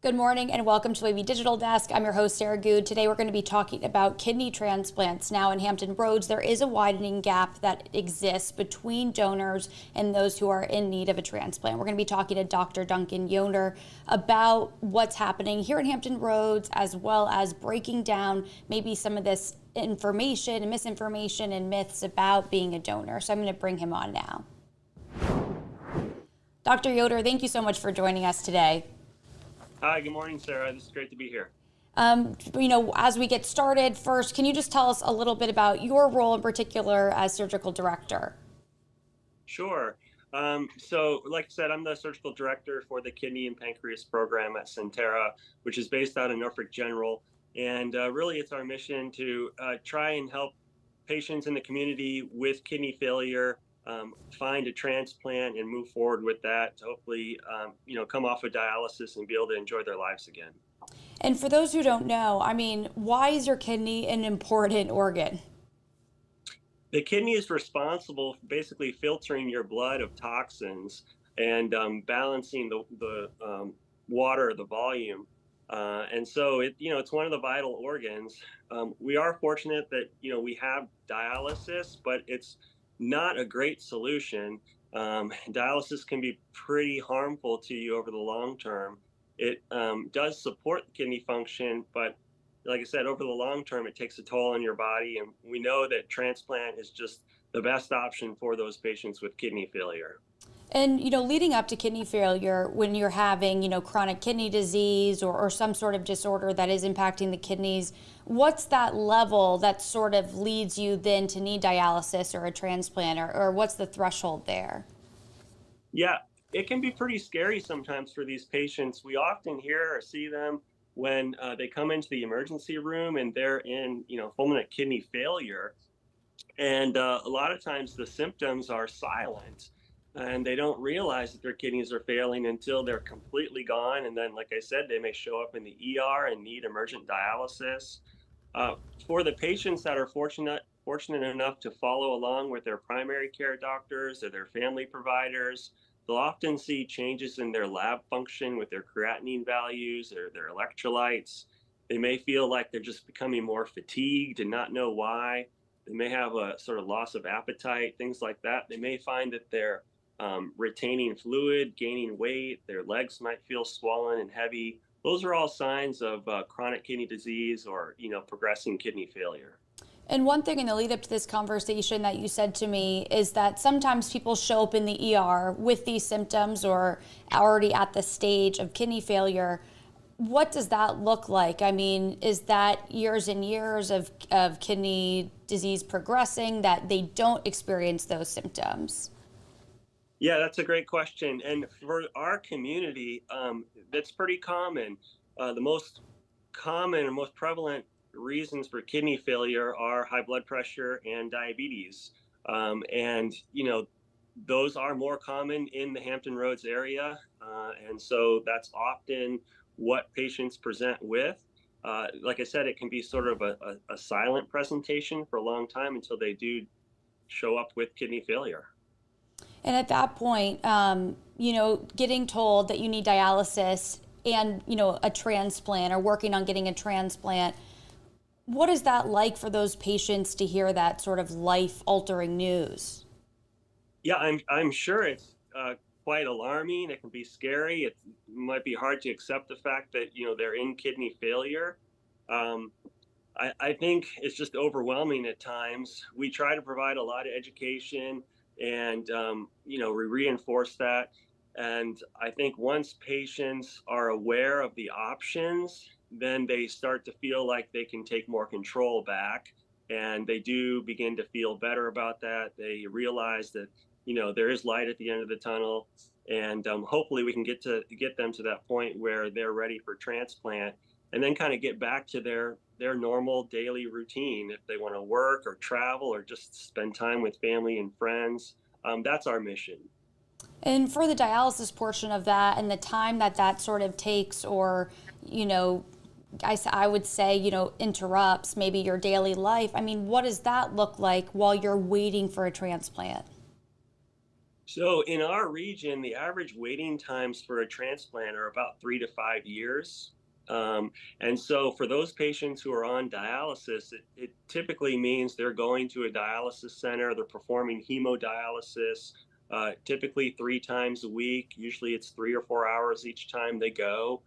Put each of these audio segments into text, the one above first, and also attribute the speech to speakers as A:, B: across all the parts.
A: Good morning and welcome to WAVY Digital Desk. I'm your host, Sarah Good. Today we're going to be talking about kidney transplants. Now in Hampton Roads, there is a widening gap that exists between donors and those who are in need of a transplant. We're going to be talking to Dr. Duncan Yoder about what's happening here in Hampton Roads, as well as breaking down maybe some of this information and misinformation and myths about being a donor. So I'm going to bring him on now. Dr. Yoder, thank you so much for joining us today.
B: Hi, good morning, Sarah. This is great to be here.
A: As we get started, first, can you just tell us a little bit about your role in particular as surgical director?
B: Sure. So, like I said, I'm the surgical director for the kidney and pancreas program at Centera, which is based out of Norfolk General. And really, it's our mission to try and help patients in the community with kidney failure find a transplant and move forward with that to hopefully, come off of dialysis and be able to enjoy their lives again.
A: And for those who don't know, why is your kidney an important organ?
B: The kidney is responsible for basically filtering your blood of toxins and balancing the water, the volume. And so it's one of the vital organs. We are fortunate that, we have dialysis, but it's not a great solution. Dialysis can be pretty harmful to you over the long term. It does support kidney function, but like I said, over the long term, it takes a toll on your body. And we know that transplant is just the best option for those patients with kidney failure.
A: And, leading up to kidney failure, when you're having, chronic kidney disease or some sort of disorder that is impacting the kidneys, what's that level that sort of leads you then to need dialysis or a transplant, or what's the threshold there?
B: Yeah, it can be pretty scary sometimes for these patients. We often hear or see them when they come into the emergency room and they're in, fulminant kidney failure. And a lot of times the symptoms are silent and they don't realize that their kidneys are failing until they're completely gone. And then, like I said, they may show up in the ER and need emergent dialysis. Uh, for the patients that are fortunate enough to follow along with their primary care doctors or their family providers, they'll often see changes in their lab function with their creatinine values or their electrolytes. They may feel like they're just becoming more fatigued and not know why. They may have a sort of loss of appetite, things like that. They may find that they're retaining fluid, gaining weight. Their legs might feel swollen and heavy. Those are all signs of chronic kidney disease or, progressing kidney failure.
A: And one thing in the lead up to this conversation that you said to me is that sometimes people show up in the ER with these symptoms or already at the stage of kidney failure. What does that look like? Is that years and years of kidney disease progressing that they don't experience those symptoms?
B: Yeah, that's a great question. And for our community, that's pretty common. The most common and most prevalent reasons for kidney failure are high blood pressure and diabetes. And, those are more common in the Hampton Roads area. And so that's often what patients present with. Like I said, it can be sort of a silent presentation for a long time until they do show up with kidney failure.
A: And at that point, getting told that you need dialysis and, a transplant or working on getting a transplant, what is that like for those patients to hear that sort of life-altering news?
B: Yeah, I'm sure it's quite alarming. It can be scary. It might be hard to accept the fact that they're in kidney failure. Um, I think it's just overwhelming at times. We try to provide a lot of education, and we reinforce that. And I think once patients are aware of the options, then they start to feel like they can take more control back, and they do begin to feel better about that. They realize that there is light at the end of the tunnel, and hopefully we can get them to that point where they're ready for transplant, and then kind of get back to their normal daily routine if they want to work or travel or just spend time with family and friends. That's our mission.
A: And for the dialysis portion of that and the time that sort of takes or, I would say, interrupts maybe your daily life. What does that look like while you're waiting for a transplant?
B: So in our region, the average waiting times for a transplant are about 3 to 5 years. And so for those patients who are on dialysis, it typically means they're going to a dialysis center, they're performing hemodialysis, typically 3 times a week. Usually it's 3 or 4 hours each time they go.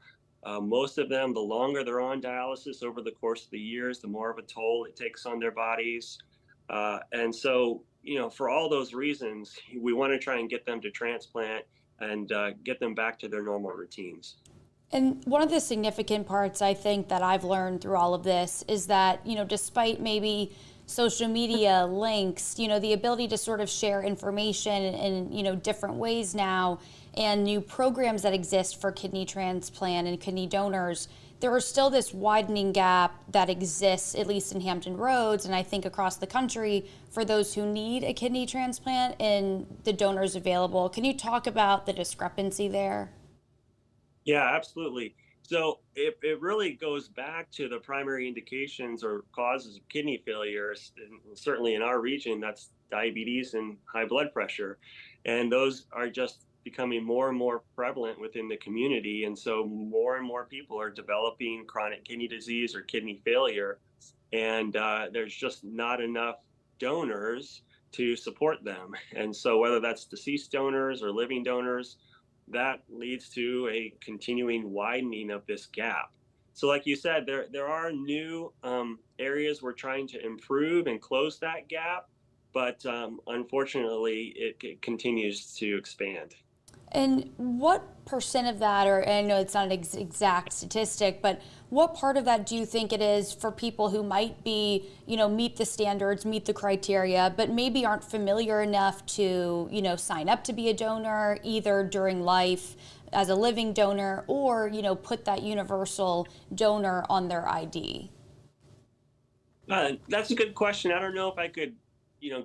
B: Most of them, the longer they're on dialysis over the course of the years, the more of a toll it takes on their bodies. And so, for all those reasons, we want to try and get them to transplant and get them back to their normal routines.
A: And one of the significant parts I think that I've learned through all of this is that, despite maybe social media links, the ability to sort of share information in, different ways now and new programs that exist for kidney transplant and kidney donors, there is still this widening gap that exists, at least in Hampton Roads, and I think across the country, for those who need a kidney transplant and the donors available. Can you talk about the discrepancy there?
B: Yeah, absolutely. So it really goes back to the primary indications or causes of kidney failures. And certainly in our region, that's diabetes and high blood pressure. And those are just becoming more and more prevalent within the community. And so more and more people are developing chronic kidney disease or kidney failure. And there's just not enough donors to support them. And so whether that's deceased donors or living donors, that leads to a continuing widening of this gap. So, like you said, there are new areas we're trying to improve and close that gap, but unfortunately, it continues to expand.
A: And what percent of that, or I know it's not an exact statistic, but what part of that do you think it is for people who might be, meet the standards, meet the criteria, but maybe aren't familiar enough to, sign up to be a donor either during life as a living donor or, put that universal donor on their ID?
B: That's a good question. I don't know if I could,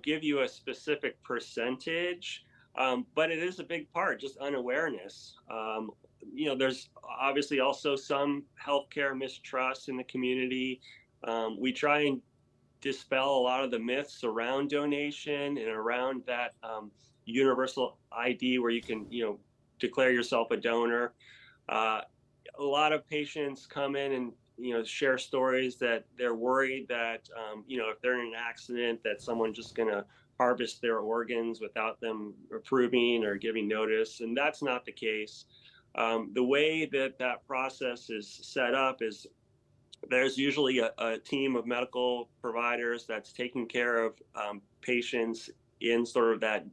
B: give you a specific percentage, but it is a big part, just unawareness. There's obviously also some healthcare mistrust in the community. We try and dispel a lot of the myths around donation and around that universal ID where you can, declare yourself a donor. Uh, a lot of patients come in and share stories that they're worried that if they're in an accident that someone's just going to harvest their organs without them approving or giving notice, and that's not the case. The way that that process is set up is there's usually a team of medical providers that's taking care of patients in sort of that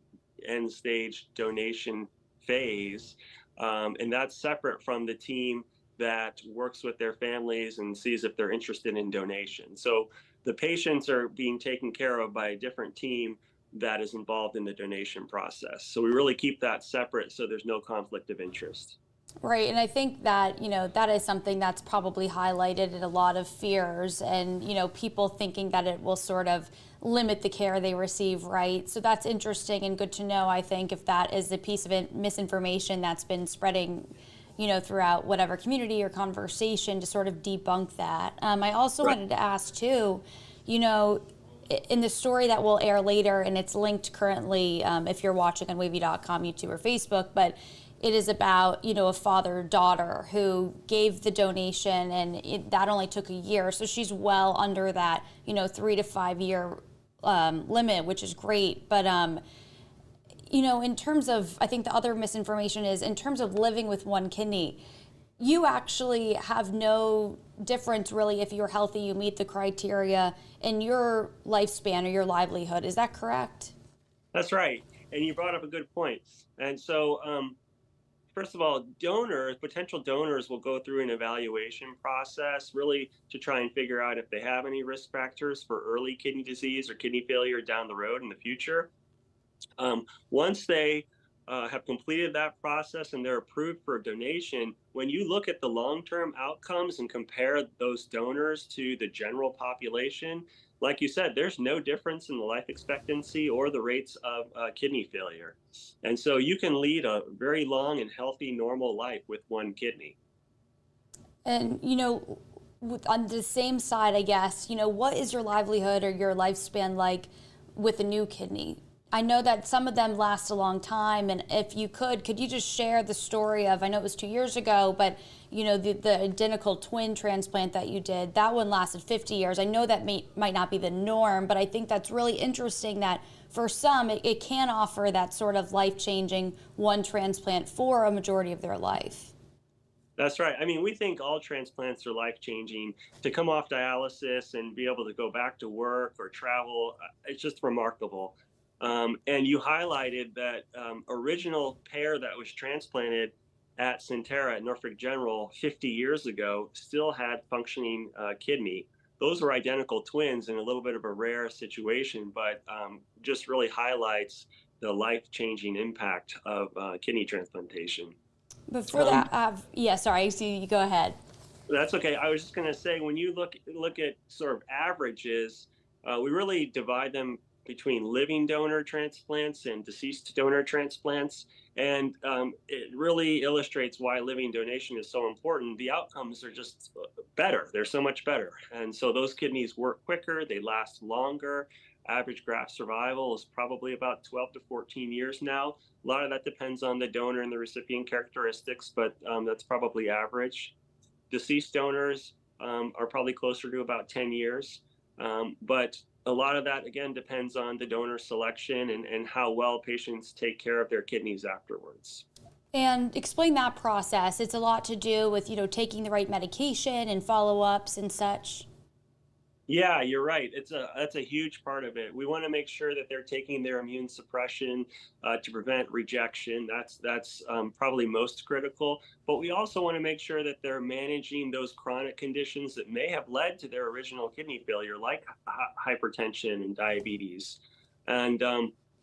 B: end stage donation phase. And that's separate from the team that works with their families and sees if they're interested in donation. So the patients are being taken care of by a different team that is involved in the donation process. So we really keep that separate so there's no conflict of interest.
A: Right, and I think that, that is something that's probably highlighted in a lot of fears and, people thinking that it will sort of limit the care they receive, right? So that's interesting and good to know, I think, if that is a piece of misinformation that's been spreading, throughout whatever community or conversation to sort of debunk that. I also
B: Right.
A: wanted to ask, too, in the story that will air later, and it's linked currently if you're watching on WAVY.com, YouTube, or Facebook, but it is about, a father-daughter who gave the donation, and that only took a year. So she's well under that, 3 to 5 year limit, which is great. But, in terms of, I think the other misinformation is in terms of living with one kidney, you actually have no difference really if you're healthy, you meet the criteria in your lifespan or your livelihood. Is that correct?
B: That's right. And you brought up a good point. And so, first of all, potential donors will go through an evaluation process really to try and figure out if they have any risk factors for early kidney disease or kidney failure down the road in the future. Once they have completed that process and they're approved for donation, when you look at the long-term outcomes and compare those donors to the general population, like you said, there's no difference in the life expectancy or the rates of kidney failure. And so you can lead a very long and healthy, normal life with one kidney.
A: And, on the same side, I guess, what is your livelihood or your lifespan like with a new kidney? I know that some of them last a long time, and if you could you just share the story of, I know it was 2 years ago, but the identical twin transplant that you did, that one lasted 50 years. I know that might not be the norm, but I think that's really interesting that for some, it can offer that sort of life-changing one transplant for a majority of their life.
B: That's right. I mean, we think all transplants are life-changing. To come off dialysis and be able to go back to work or travel, it's just remarkable. And you highlighted that original pair that was transplanted at Sentara at Norfolk General 50 years ago still had functioning kidney. Those were identical twins in a little bit of a rare situation, but just really highlights the life-changing impact of kidney transplantation.
A: Before that, yeah, sorry, so you go ahead.
B: That's okay. I was just going to say, when you look at sort of averages, we really divide them between living donor transplants and deceased donor transplants, and it really illustrates why living donation is so important. The outcomes are just better; they're so much better, and so those kidneys work quicker, they last longer. Average graft survival is probably about 12 to 14 years now. A lot of that depends on the donor and the recipient characteristics, but that's probably average. Deceased donors are probably closer to about 10 years. But a lot of that, again, depends on the donor selection and how well patients take care of their kidneys afterwards.
A: And explain that process. It's a lot to do with, taking the right medication and follow-ups and such.
B: Yeah, you're right. That's a huge part of it. We want to make sure that they're taking their immune suppression to prevent rejection. That's probably most critical. But we also want to make sure that they're managing those chronic conditions that may have led to their original kidney failure, like hypertension and diabetes. And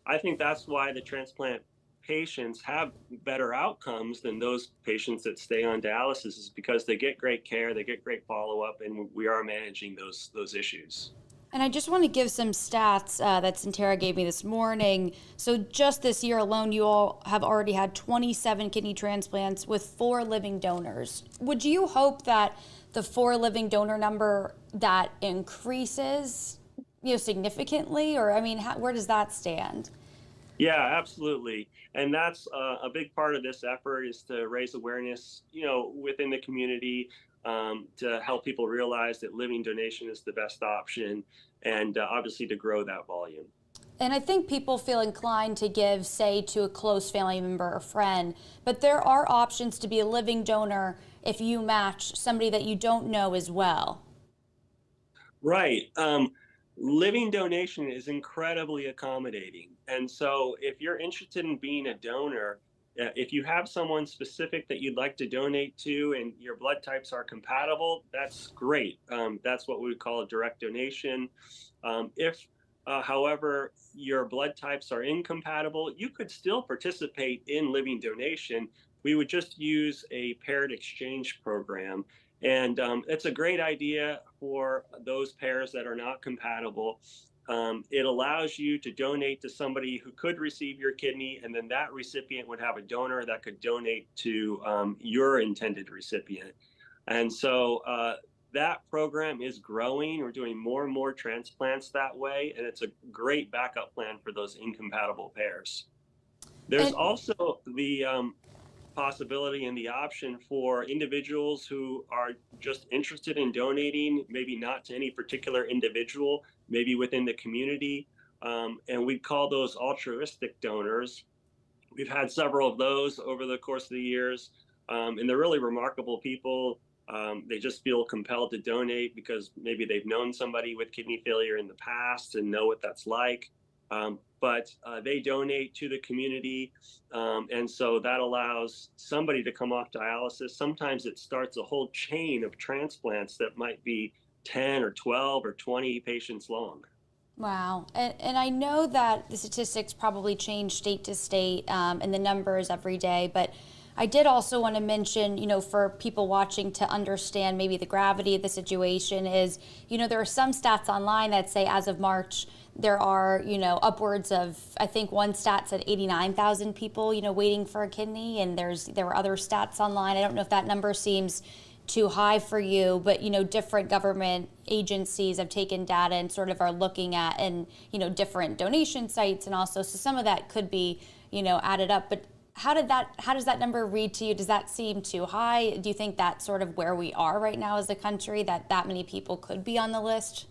B: I think that's why the transplant patients have better outcomes than those patients that stay on dialysis, is because they get great care, they get great follow-up, and we are managing those issues.
A: And I just want to give some stats that Sentara gave me this morning. So just this year alone, you all have already had 27 kidney transplants with 4 living donors. Would you hope that the 4 living donor number that increases, significantly, or I mean, where does that stand?
B: Yeah, absolutely. And that's a big part of this effort, is to raise awareness, within the community, to help people realize that living donation is the best option, and obviously to grow that volume.
A: And I think people feel inclined to give, say, to a close family member or friend, but there are options to be a living donor if you match somebody that you don't know as well.
B: Right. Living donation is incredibly accommodating. And so if you're interested in being a donor, if you have someone specific that you'd like to donate to and your blood types are compatible, that's great. That's what we would call a direct donation. If, however, your blood types are incompatible, you could still participate in living donation. We would just use a paired exchange program. And it's a great idea for those pairs that are not compatible. It allows you to donate to somebody who could receive your kidney, and then that recipient would have a donor that could donate to your intended recipient. And so that program is growing. We're doing more and more transplants that way, and it's a great backup plan for those incompatible pairs. There's also the possibility and the option for individuals who are just interested in donating, maybe not to any particular individual, maybe within the community. And we call those altruistic donors. We've had several of those over the course of the years, and they're really remarkable people. They just feel compelled to donate because maybe they've known somebody with kidney failure in the past and know what that's like. But they donate to the community, and so that allows somebody to come off dialysis. Sometimes it starts a whole chain of transplants that might be 10 or 12 or 20 patients long.
A: Wow. And I know that the statistics probably change state to state, and the numbers every day, but I did also want to mention, for people watching to understand maybe the gravity of the situation is, there are some stats online that say as of March, there are, upwards of, I think one stat said 89,000 people, waiting for a kidney, and there were other stats online. I don't know if that number seems too high for you, but different government agencies have taken data and sort of are looking at, and different donation sites, and also so some of that could be added up. But how does that number read to you? Does that seem too high? Do you think that's sort of where we are right now as a country, that many people could be on the list?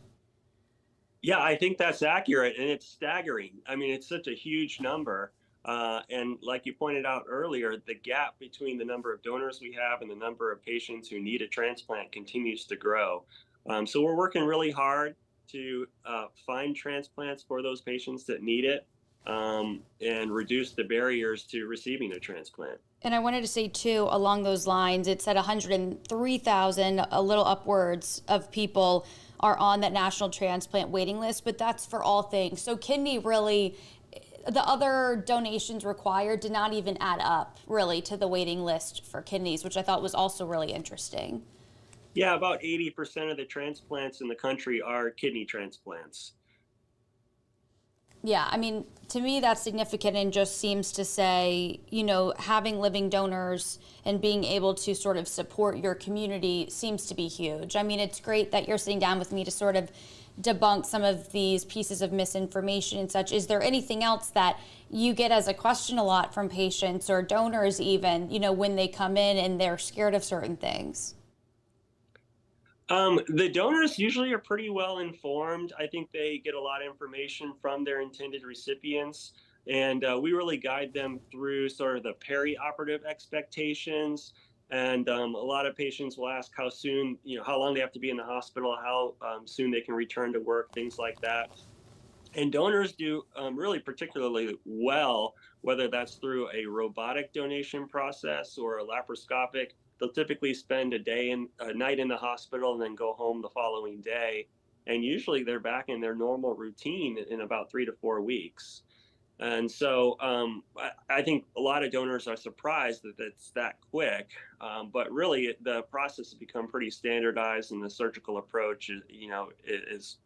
B: Yeah, I think that's accurate, and it's staggering. I mean, it's such a huge number. And like you pointed out earlier, the gap between the number of donors we have and the number of patients who need a transplant continues to grow. So we're working really hard to find transplants for those patients that need it, and reduce the barriers to receiving a transplant.
A: And I wanted to say too, along those lines, it said 103,000, a little upwards of people are on that national transplant waiting list, but that's for all things. So kidney really, the other donations required did not even add up really to the waiting list for kidneys, which I thought was also really interesting.
B: Yeah, about 80% of the transplants in the country are kidney transplants.
A: Yeah, I mean, to me, that's significant and just seems to say, having living donors and being able to sort of support your community seems to be huge. I mean, it's great that you're sitting down with me to sort of debunk some of these pieces of misinformation and such. Is there anything else that you get as a question a lot from patients or donors even, when they come in and they're scared of certain things?
B: The donors usually are pretty well informed. I think they get a lot of information from their intended recipients, and we really guide them through sort of the perioperative expectations. And a lot of patients will ask how soon, how long they have to be in the hospital, how soon they can return to work, things like that. And donors do really particularly well, whether that's through a robotic donation process or a laparoscopic. They'll typically spend a night in the hospital and then go home the following day. And usually they're back in their normal routine in about 3 to 4 weeks. And so I think a lot of donors are surprised that it's that quick. But really, the process has become pretty standardized, and the surgical approach is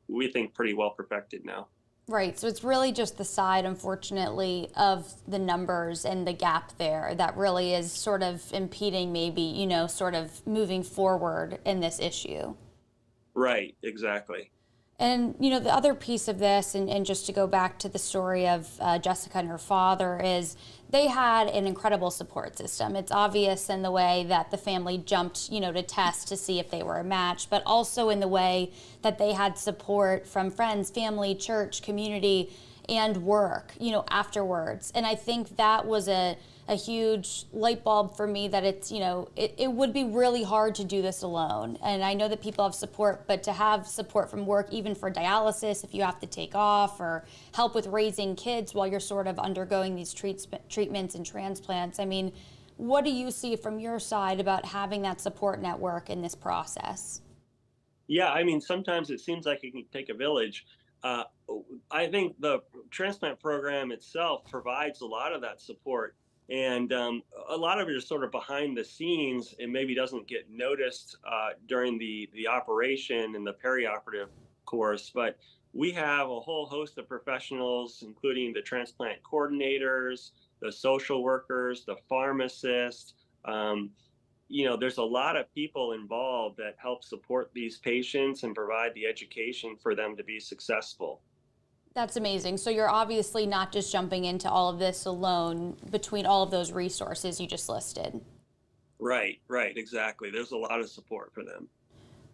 B: we think pretty well perfected now.
A: Right. So it's really just the side, unfortunately, of the numbers and the gap there that really is sort of impeding maybe, sort of moving forward in this issue.
B: Right, exactly.
A: And, the other piece of this, and just to go back to the story of Jessica and her father, is they had an incredible support system. It's obvious in the way that the family jumped, to test to see if they were a match, but also in the way that they had support from friends, family, church, community, and work, afterwards. And I think that was a huge light bulb for me that it's, it would be really hard to do this alone. And I know that people have support, but to have support from work, even for dialysis, if you have to take off, or help with raising kids while you're sort of undergoing these treatments and transplants. I mean, what do you see from your side about having that support network in this process?
B: Yeah, I mean, sometimes it seems like it can take a village. Uh, I think the transplant program itself provides a lot of that support. And a lot of it is sort of behind the scenes and maybe doesn't get noticed during the operation and the perioperative course. But we have a whole host of professionals, including the transplant coordinators, the social workers, the pharmacists. Um, there's a lot of people involved that help support these patients and provide the education for them to be successful.
A: That's amazing. So you're obviously not just jumping into all of this alone between all of those resources you just listed.
B: Right, exactly. There's a lot of support for them.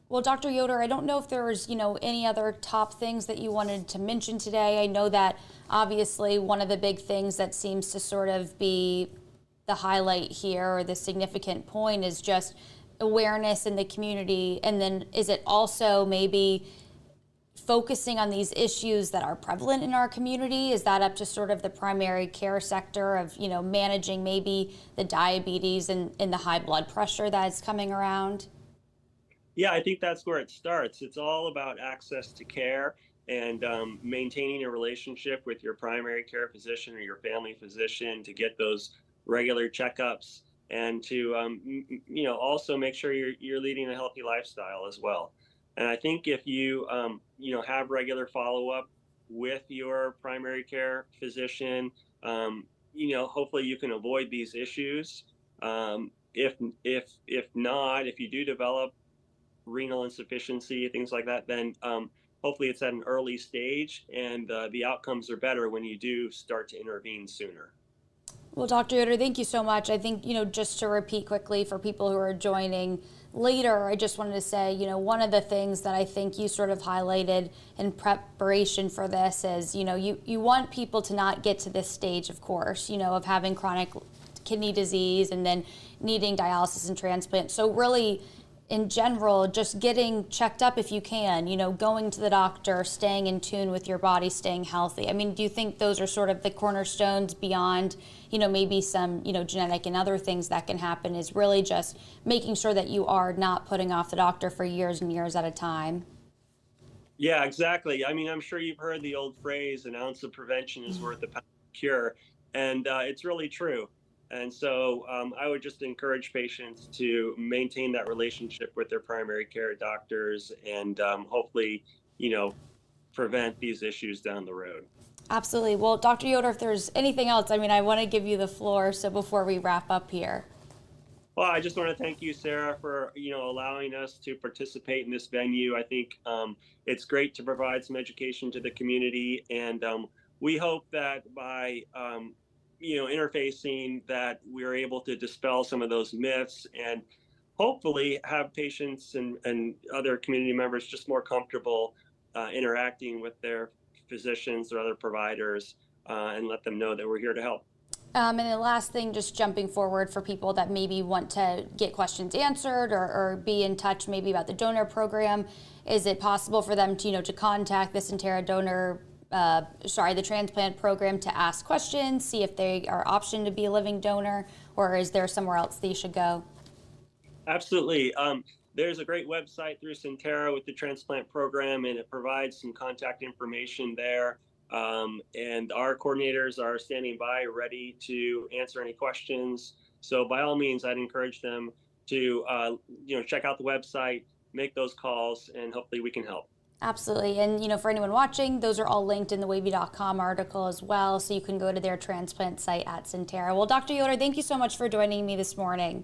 A: Well, Dr. Yoder, I don't know if there was, any other top things that you wanted to mention today. I know that obviously one of the big things that seems to sort of be the highlight here, or the significant point, is just awareness in the community. And then is it also maybe focusing on these issues that are prevalent in our community? Is that up to sort of the primary care sector of, managing maybe the diabetes and the high blood pressure that is coming around?
B: Yeah, I think that's where it starts. It's all about access to care and maintaining a relationship with your primary care physician or your family physician to get those regular checkups, and to also make sure you're leading a healthy lifestyle as well. And I think if you have regular follow up with your primary care physician, hopefully you can avoid these issues. if not, if you do develop renal insufficiency, things like that, then hopefully it's at an early stage, and the outcomes are better when you do start to intervene sooner.
A: Well, Dr. Yoder, thank you so much. I think, just to repeat quickly for people who are joining later, I just wanted to say, one of the things that I think you sort of highlighted in preparation for this is, you want people to not get to this stage, of course, of having chronic kidney disease and then needing dialysis and transplant. So really, in general, just getting checked up if you can, going to the doctor, staying in tune with your body, staying healthy. I mean, do you think those are sort of the cornerstones beyond, maybe some, genetic and other things that can happen, is really just making sure that you are not putting off the doctor for years and years at a time?
B: Yeah, exactly. I mean, I'm sure you've heard the old phrase, an ounce of prevention is worth a pound of cure. And it's really true. And so I would just encourage patients to maintain that relationship with their primary care doctors and hopefully, you know, prevent these issues down the road.
A: Absolutely. Well, Dr. Yoder, if there's anything else, I mean, I want to give you the floor. So before we wrap up here.
B: Well, I just want to thank you, Sarah, for allowing us to participate in this venue. I think it's great to provide some education to the community, and we hope that by interfacing, that we're able to dispel some of those myths and hopefully have patients and other community members just more comfortable interacting with their physicians or other providers, and let them know that we're here to help.
A: And the last thing, just jumping forward for people that maybe want to get questions answered or be in touch maybe about the donor program, is it possible for them to, to contact the Sentara donor, the transplant program, to ask questions, see if they are optioned to be a living donor, or is there somewhere else they should go?
B: Absolutely. There's a great website through Sentara with the transplant program, and it provides some contact information there. And our coordinators are standing by, ready to answer any questions. So by all means, I'd encourage them to, check out the website, make those calls, and hopefully we can help.
A: Absolutely. And, for anyone watching, those are all linked in the WAVY.com article as well. So you can go to their transplant site at Sentara. Well, Dr. Yoder, thank you so much for joining me this morning.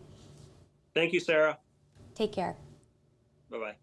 B: Thank you, Sarah.
A: Take care.
B: Bye-bye.